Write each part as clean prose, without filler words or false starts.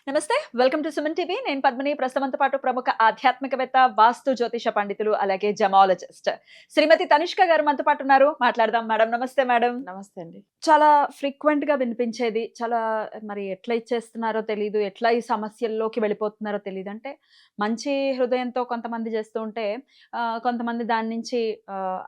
నమస్తే. Welcome to Suman TV. నేను పద్మిని. ప్రస్తుతంతో పాటు ప్రముఖ ఆధ్యాత్మికవేత్త, వాస్తు జ్యోతిష పండితులు, అలాగే జమాలజిస్ట్ శ్రీమతి తనిష్క గారు మనతో పాటు ఉన్నారు. మాట్లాడదాం. మేడం నమస్తే మేడం. నమస్తే అండి. చాలా ఫ్రీక్వెంట్‌గా వినిపించేది. చాలా మరి ఎట్లా ఇచ్చేస్తున్నారో తెలీదు. ఎట్లా ఈ సమస్యల్లోకి వెళ్ళిపోతున్నారో తెలీదు. అంటే మంచి హృదయంతో కొంతమంది చేస్తూ ఉంటే కొంతమంది దాని నుంచి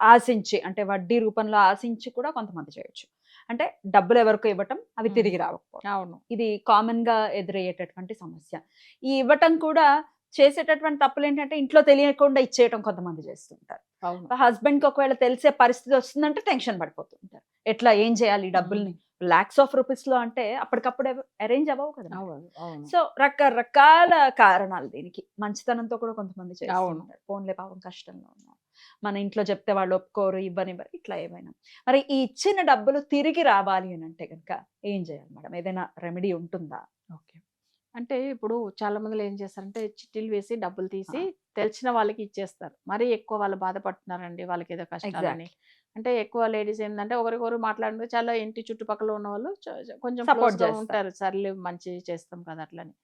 ఆశించి అంటే వడ్డీ రూపంలో ఆశించి కూడా కొంతమంది చేయొచ్చు. అంటే డబ్బులు ఎవరికో ఇవ్వటం, అవి తిరిగి రావకపోవడం. అవును. ఇది కామన్‌గా ఎదురయ్యేటటువంటి సమస్య. ఈ ఇవ్వటం కూడా చేసేటటువంటి తప్పులేంటంటే ఇంట్లో తెలియకుండా ఇచ్చేయటం కొంతమంది చేస్తుంటారు. అవును. హస్బెండ్‌కి ఒకవేళ తెలిసే పరిస్థితి వస్తుందంటే టెన్షన్ పడిపోతూ ఉంటారు. ఎట్లా ఏం చేయాలి ఈ డబ్బుల్ని? లాక్స్ ఆఫ్ రూపీస్‌లో అంటే అప్పటికప్పుడు అరేంజ్ అవ్వవు కదా! అవును. అవును. సో, రకరకాల కారణాలు దీనికి. మంచితనంతో కూడా కొంతమంది చేస్తూ అవును. ఉంటారు. పోన్లే పాపం కష్టంలో ఉన్నారు. మన ఇంట్లో చెప్తే వాళ్ళు ఒప్పుకోరు, ఇవ్వనివ్వరు ఇట్లా ఏమైనా. మరి ఈ ఇచ్చిన డబ్బులు తిరిగి రావాలి అనంటే గనక ఏం చేయాలి మేడం? ఏదైనా రెమెడీ ఉంటుందా? ఓకే. అంటే ఇప్పుడు చాలా మందిలో ఏం చేస్తారంటే చిట్టీలు వేసి డబ్బులు తీసి ఆ! తెలిసిన వాళ్ళకి ఇచ్చేస్తారు. మరీ ఎక్కువ వాళ్ళు బాధపడుతున్నారండి. వాళ్ళకేదో కష్టాలని. ఎగ్జాక్ట్‌లీ. అంటే ఎక్కువ లేడీస్ ఏందంటే ఒకరికొకరు మాట్లాడుకుంటే చాలా ఇంటి చుట్టుపక్కల ఉన్నవాళ్ళు కొంచెం సపోర్ట్ క్లోజ్‌గా చేస్తారు. ఉంటారు. సర్లే మంచి చేస్తాం కదా! అట్లని.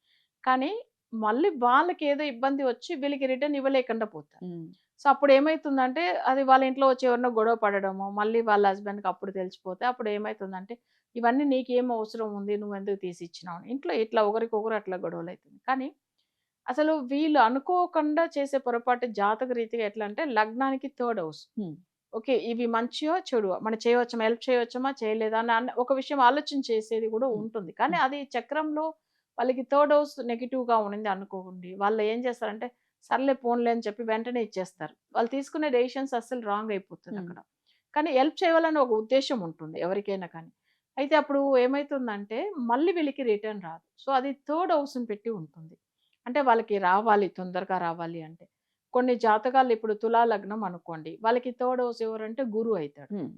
కానీ మళ్ళీ వాళ్ళకేదో ఇబ్బంది వచ్చి వీళ్ళకి రిటర్న్ ఇవ్వలేకుండా పోతారు. హ్మ్. సో, అప్పుడేమైతుందంటే, అది వాళ్ళ ఇంట్లో వచ్చి ఎవరినో గొడవ పడడమో, మళ్ళీ వాళ్ళ హస్బెండ్‌కి అప్పుడు తెలిసిపోతే, అప్పుడేమైతుందంటే, ఇవన్నీ నీకేం అవసరం ఉంది? నువ్వెందుకు తీసిచ్చినావు అని. ఇంట్లో ఇట్లా ఒకరికొకరు అట్లా గొడవలైతుంది. కానీ, అసలు వీళ్ళు అనుకోకుండా చేసే పొరపాటు జాతక రీతిగా ఎట్లా అంటే, లగ్నానికి థర్డ్ హౌస్. హ్మ్. ఓకే. ఇవి మంచియో, చెడువో మనం చేయవచ్చమా? హెల్ప్ చేయవచ్చమా? చేయలేదా? ఒక విషయం ఆలోచన చేసేది కూడా హ్మ్. ఉంటుంది. కానీ హ్మ్. అది చక్రంలో వాళ్ళకి థర్డ్ హౌస్ నెగెటివ్‌గా ఉండింది అనుకోండి. వాళ్ళు ఏం చేస్తారంటే, సర్లే పోన్లే అని చెప్పి వెంటనే ఇచ్చేస్తారు. వాళ్ళు తీసుకునే డెసిషన్స్ అస్సలు రాంగ్ హ్మ్. అయిపోతదక్కడ. కానీ హెల్ప్ చేయాలని ఒక ఉద్దేశ్యం ఉంటుంది ఎవరికైనా కానీ. అయితే అప్పుడు ఏమైతుందంటే, మళ్ళీ వీళ్ళకి రిటర్న్ రాదు. సో, అది థర్డ్ హౌస్‌ని పెట్టి ఉంటుంది. అంటే వాళ్ళకి రావాలి, తొందరగా రావాలి అంటే. కొన్ని జాతకాలు ఇప్పుడు తులా లగ్నం అనుకోండి. వాళ్ళకి థర్డ్ హౌస్ ఎవరంటే గురువు అయితాడు. హ్మ్.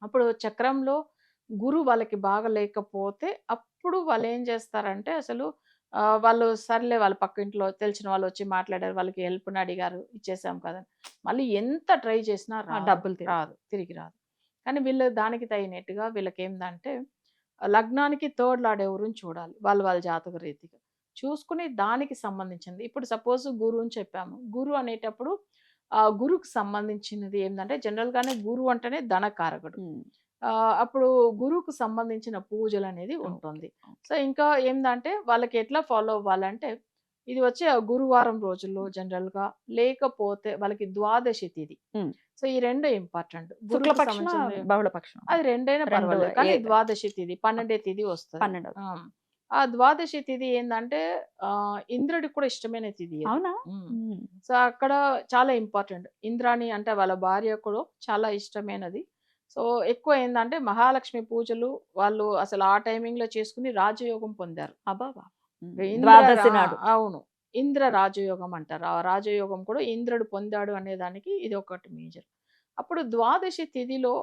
అప్పుడు చక్రంలో గురువు వాళ్ళకి బాగా లేకపోతే అప్పుడు వాళ్ళేం చేస్తారంటే అసలు వాళ్ళు సర్లే వాళ్ళ పక్కింట్లో తెలిసిన వాళ్ళొచ్చి మాట్లాడారు. వాళ్ళకి హెల్ప్‌ని అడిగారు. ఇచ్చేసాం కదా! మళ్ళీ ఎంత ట్రై చేసినా ఆ రాదు. డబ్బులు తిరిగి. రాదు. తిరిగి రాదు. కానీ వీళ్ళు దానికి తగినట్టుగా వీళ్ళకేందంటే లగ్నానికి థర్డ్ లార్డ్ ఎవరని చూడాలి. వాళ్ళ జాతక రీతిగా. చూసుకొని దానికి సంబంధించింది. ఇప్పుడు సపోజ్ గురువు అని చెప్పాము. గురువు అనేటప్పుడు గురువుకి సంబంధించినది ఏందంటే జనరల్‌గానే గురువు అంటేనే ధనకారకుడు. హ్మ్. అప్పుడు గురువుకు సంబంధించిన పూజలనేది ఓకే. ఉంటుంది. ఓకే. సో, ఇంకా ఏందంటే వాళ్ళకి ఎట్లా ఫాలో అవ్వాలంటే ఇది వచ్చి గురువారం రోజుల్లో జనరల్‌గా లేకపోతే వాళ్ళకి ద్వాదశి తిథి. హ్మ్. సో, ఈ 2 ఇంపార్టెంట్. గురువుకు శుక్లపక్షమా? సంబంధించింది బహుళపక్షమా? అది రెండైనా 2 పర్వాలేదు. కానీ ఏది? ద్వాదశి తిథి, ఓకే. 12 తిథి వస్తది. 12 ఆ! ఆ ద్వాదశి తిథి ఏందంటే ఇంద్రుడికి కూడా ఇష్టమైన తిథి అది. అవునా? హ్మ్. హ్మ్. సో, అక్కడ చాలా ఇంపార్టెంట్. ఇంద్రాణి అంటే వాళ్ళ భార్య కూడా చాలా ఇష్టమైనది. సో, ఎక్కువ ఏందంటే మహాలక్ష్మి పూజలు వాళ్ళు అసలు ఆ టైమింగ్‌లో చేసుకొని రాజయోగం పొందారు. అబ్బబ్బా! హ్మ్. ఇంద్ర ద్వాదశి ఆ! నాడు. అవును. ఇంద్ర రాజయోగం అంటారు. ఆ రాజయోగం కూడా ఇంద్రుడు పొందాడు అనే దానికి ఇది ఒకటి మేజర్. అప్పుడు ద్వాదశి తిథిలో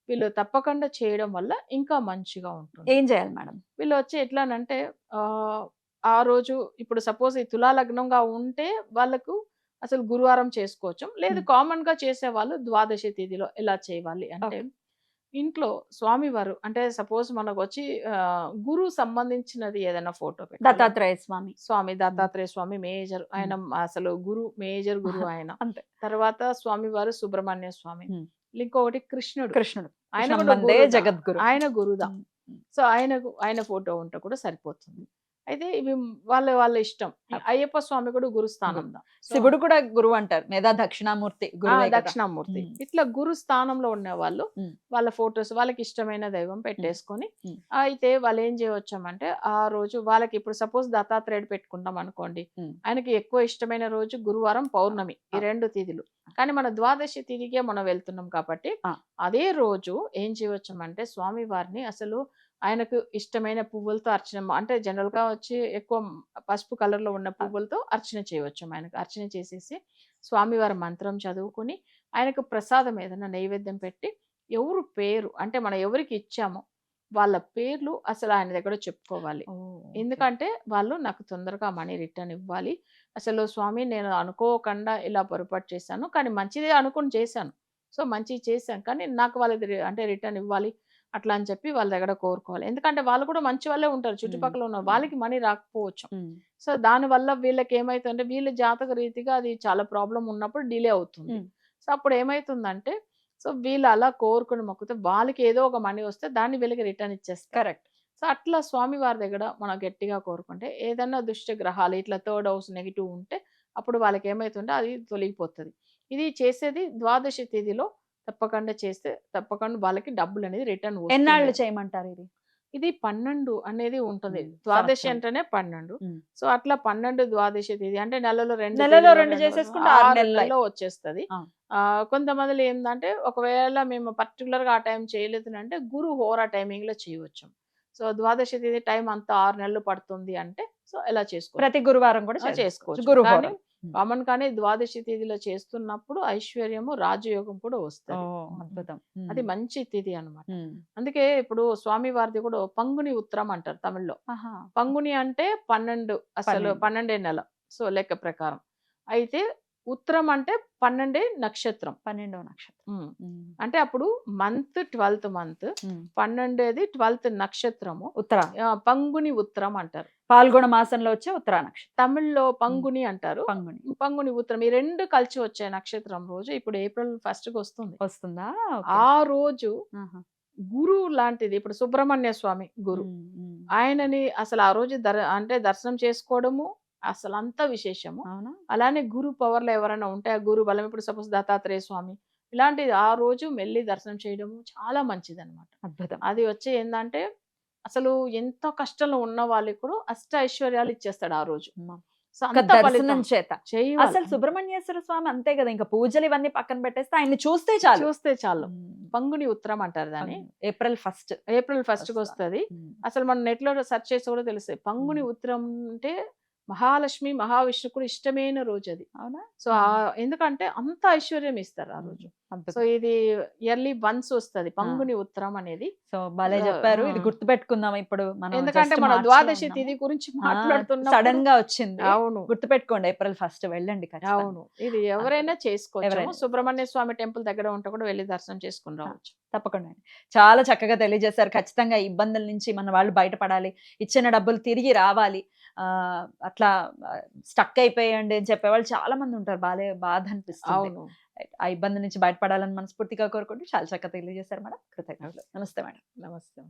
వీళ్ళు తప్పకుండా చేయడం వల్ల ఇంకా మంచిగా ఉంటుంది. ఏం చేయాలి మేడం? వీళ్ళొచ్చి ఎట్లానంటే ఆహ్, ఆ రోజు ఇప్పుడు సపోజ్ ఈ తులా లగ్నంగా ఉంటే వాళ్ళకు అసలు గురువారం చేసుకోవచ్చు. లేదు హ్మ్. కామన్‌గా చేసేవాళ్ళు ద్వాదశి తిథిలో ఎలా చేయాలి అంటే, ఓకే. ఇంట్లో స్వామివారు అంటే సపోజ్ మనకొచ్చి గురువు సంబంధించినది ఏదైనా ఫోటో పెట్టాలి. దత్తాత్రేయ స్వామి. స్వామి హ్మ్. దత్తాత్రేయ స్వామి మేజర్. ఆయన హ్మ్. అసలు మేజర్ గురువు ఆయన. అంతే. తర్వాత స్వామివారు సుబ్రహ్మణ్య స్వామి. హ్మ్. ఇంకొకటి కృష్ణుడు. కృష్ణుడు. ఆయన కృష్ణం కూడా వందే జగద్గురు. ఆయన గురుదా. హ్మ్. హ్మ్. సో, ఆయన ఫోటో ఉంటే కూడా సరిపోతుంది. అయితే ఇవి వాళ్ళ వాళ్ళ ఇష్టం. ఈ ఓకే. అయ్యప్ప స్వామి కూడా గురు. గురుస్థానంలో. సో శివుడు కూడా గురువంటారు. మేధా దక్షిణామూర్తి గురువే కదా! దక్షిణామూర్తి. హ్మ్. ఇట్లా గురు స్థానంలో ఉన్నవాళ్ళు హ్మ్. వాళ్ళ ఫోటోస్ వాళ్ళకిష్టమైన దైవం హ్మ్. పెట్టేసుకొని, హ్మ్. అయితే వాళ్ళేం చేయొచ్చమంటే, ఆ రోజు వాళ్ళకి ఇప్పుడు సపోజ్ దత్తాత్రేయుడు పెట్టుకున్నాం అనుకోండి. హ్మ్. ఆయనకి ఎక్కువ ఇష్టమైన రోజు గురువారం, ఆ! పౌర్ణమి. ఈ ఆ! 2 తిథులు. కానీ మన ద్వాదశి తిథికే మనం వెళ్తున్నాం కాబట్టి, ఆ! అదే రోజు ఏం చేయొచ్చమంటే, స్వామివారిని అసలు ఆయనకు ఇష్టమైన పువ్వులతో అర్చన అంటే జనరల్‌గా వచ్చి ఎక్కువ పసుపు కలర్‌లో ఉన్న ఆ! పువ్వులతో అర్చన చేయొచ్చు ఆయనకు. అర్చన చేసేసి స్వామివారి మంత్రం చదువుకొని, ఆయనకు ప్రసాదం ఏదైనా నైవేద్యం పెట్టి, ఎవరు పేరు అంటే మనం ఎవరికి ఇచ్చామో, వాళ్ళ పేర్లు అసలు ఆయన దగ్గర చెప్పుకోవాలి. ఓహ్! ఓకే. ఎందుకంటే, వాళ్ళు నాకు తొందరగా మనీ రిటర్న్ ఇవ్వాలి. అసలు స్వామి నేను అనుకోకుండా ఇలా పొరపాటు చేశాను. కానీ మంచిదే అనుకోని చేశాను. సో, మంచిది చేశాను. కానీ నాకు వాళ్ళది అంటే రిటర్న్ ఇవ్వాలి అట్లా అని చెప్పి వాళ్ళ దగ్గర కోరుకోవాలి. ఎందుకంటే వాళ్ళు కూడా మంచి వాళ్ళే ఉంటారు. చుట్టుపక్కల ఉన్న వాళ్ళకి మనీ రాకపోవచ్చు. సో దానివల్ల వీళ్ళకి ఏమైతుందంటే వీళ్ళ జాతక రీతిగా అది చాలా ప్రాబ్లమ్ ఉన్నప్పుడు డిలే అవుతుంది. సో అప్పుడు ఏమైతుందంటే సో వీళ్ళు అలా కోరుకుని మొక్కితే వాళ్ళకి ఏదో ఒక మనీ వస్తే దాన్ని వీళ్ళకి రిటర్న్ ఇచ్చేస్తారు. కరెక్ట్. సో అట్లా స్వామి వారి దగ్గర మనం గట్టిగా కోరుకుంటే ఏదైనా దుష్ట గ్రహాలు ఇట్లా థర్డ్ హౌస్ నెగిటివ్ ఉంటే అప్పుడు వాళ్ళకి ఏమైతుంటే అది తొలగిపోతుంది. ఇది చేసేది ద్వాదశి తిథిలో తప్పకుండా చేస్తే తప్పకుండా వాళ్ళకి డబ్బులు అనేది రిటర్న్ ఎన్నాళ్ళు వస్తుంది. చేయమంటారు ఇది? ఇది 12 అనేది ఉంటుంది. ద్వాదశి సంవత్సరం. అంటేనే 12. ఉమ్. సో అట్లా 12 ద్వాదశి తిథి అంటే నెలలో 2 నెలలో తిథిలో 2 2 చేసేసుకుంటే 6 6 నెలలు నెలల్లో వచ్చేస్తది. ఆ. కొంతమందిలో ఏందంటే ఒకవేళ మేము పర్టిక్యులర్‌గా ఆ టైం చేయలేదనంటే గురు హోరా టైమింగ్‌లో చేయవచ్చు. సో ద్వాదశి తిథి టైం అంతా 6 నెలలు పడుతుంది అంటే సో ఎలా చేసుకోవచ్చు. ప్రతి గురువారం కూడా చేసుకోవచ్చు. చేసుకోవచ్చు. గురుహోరం. కానీ కామన్ కానీ ద్వాదశి తిథిలో చేస్తున్నప్పుడు ఐశ్వర్యము, రాజయోగం కూడా వస్తది. అద్భుతం. అది మంచి తిథి అన్నమాట. అందుకే ఇప్పుడు స్వామి వారిది కూడా పంగుని ఉత్తరం అంటారు తమిళ్లో. పంగుని అంటే 12 అసలు 12 నెల. సో లెక్క ప్రకారం. అయితే ఉత్తరం అంటే 12 నక్షత్రం. 12వ నక్షత్రం. అంటే అప్పుడు మంత్ 12th మంత్ 12ది 12th నక్షత్రము ఉత్తర పంగుని ఉత్తరం అంటారు. పాల్గొన మాసంలో వచ్చే ఉత్తర నక్షత్రం. తమిళ్లో పంగుని అంటారు. పంగుని. పంగుని ఉత్తరం ఈ 2 కలిసి వచ్చే నక్షత్రం రోజు ఇప్పుడు ఏప్రిల్ 1కి వస్తుంది. వస్తుందా? ఆ రోజు గురువు లాంటిది ఇప్పుడు సుబ్రహ్మణ్య స్వామి గురు. ఆయనని అసలు ఆ రోజు అంటే దర్శనం చేసుకోవడము అసలు అంత విశేషము. అలానే గురు పవర్లో ఎవరైనా ఉంటే ఆ గురు బలం ఇప్పుడు సపోజ్ దత్తాత్రేయ స్వామి ఇలాంటిది ఆ రోజు మెల్లి దర్శనం చేయడము చాలా మంచిది అనమాట. అద్భుతం. అది వచ్చి ఏంటంటే అసలు ఎంత కష్టంలో ఉన్న వాళ్ళకి కూడా అష్ట ఐశ్వర్యాలు ఇచ్చేస్తాడు ఆ రోజు. సో అంత దర్శనం చేత చేయాలి. అసలు సుబ్రహ్మణ్యేశ్వర స్వామి అంతే కదా, ఇంకా పూజలు ఇవన్నీ పక్కన పెట్టేస్తే ఆయన్ని చూస్తే చాలు. పంగుని ఉత్తరం అంటారు దాన్ని. ఏప్రిల్ 1కి వస్తుంది. అసలు మనం నెట్ లో సెర్చ్ చేసి కూడా తెలుస్తాయి. పంగుని ఉత్తరం అంటే మహాలక్ష్మి మహావిష్ణు కూడా ఇష్టమైన రోజు అది. అవునా? సో ఎందుకంటే అంత ఐశ్వర్యం ఇస్తారు ఆ రోజు. సో ఇది ఇయర్లీ వన్స్ వస్తది పంగుని ఉత్తరం అనేది. సో భలే చెప్పారు. ఇది గుర్తు పెట్టుకుందాం ఇప్పుడు మనం. ఎందుకంటే మన ద్వాదశి తిథి గురించి మాట్లాడుతున్నాం. సడన్ గా వచ్చింది. అవును, గుర్తు పెట్టుకోండి. ఏప్రిల్ 1 వెళ్ళండి. అవును, ఇది ఎవరైనా చేసుకోవచ్చు. సుబ్రహ్మణ్య స్వామి టెంపుల్ దగ్గర ఉంటే కూడా వెళ్ళి దర్శనం చేసుకుని రావచ్చు. తప్పకుండా. చాలా చక్కగా తెలియజేశారు. ఖచ్చితంగా ఇబ్బందుల నుంచి మన వాళ్ళు బయటపడాలి, ఇచ్చిన డబ్బులు తిరిగి రావాలి, అట్లా స్టక్ అయిపోయండి అని చెప్పేవాళ్ళు చాలా మంది ఉంటారు. బాధ అనిపిస్తుంది. ఆ ఇబ్బంది నుంచి బయటపడాలని మనస్ఫూర్తిగా కోరుకుంటూ చాలా చక్కగా తెలియజేశారు మేడం. కృతజ్ఞతలు. నమస్తే మేడం. నమస్తే.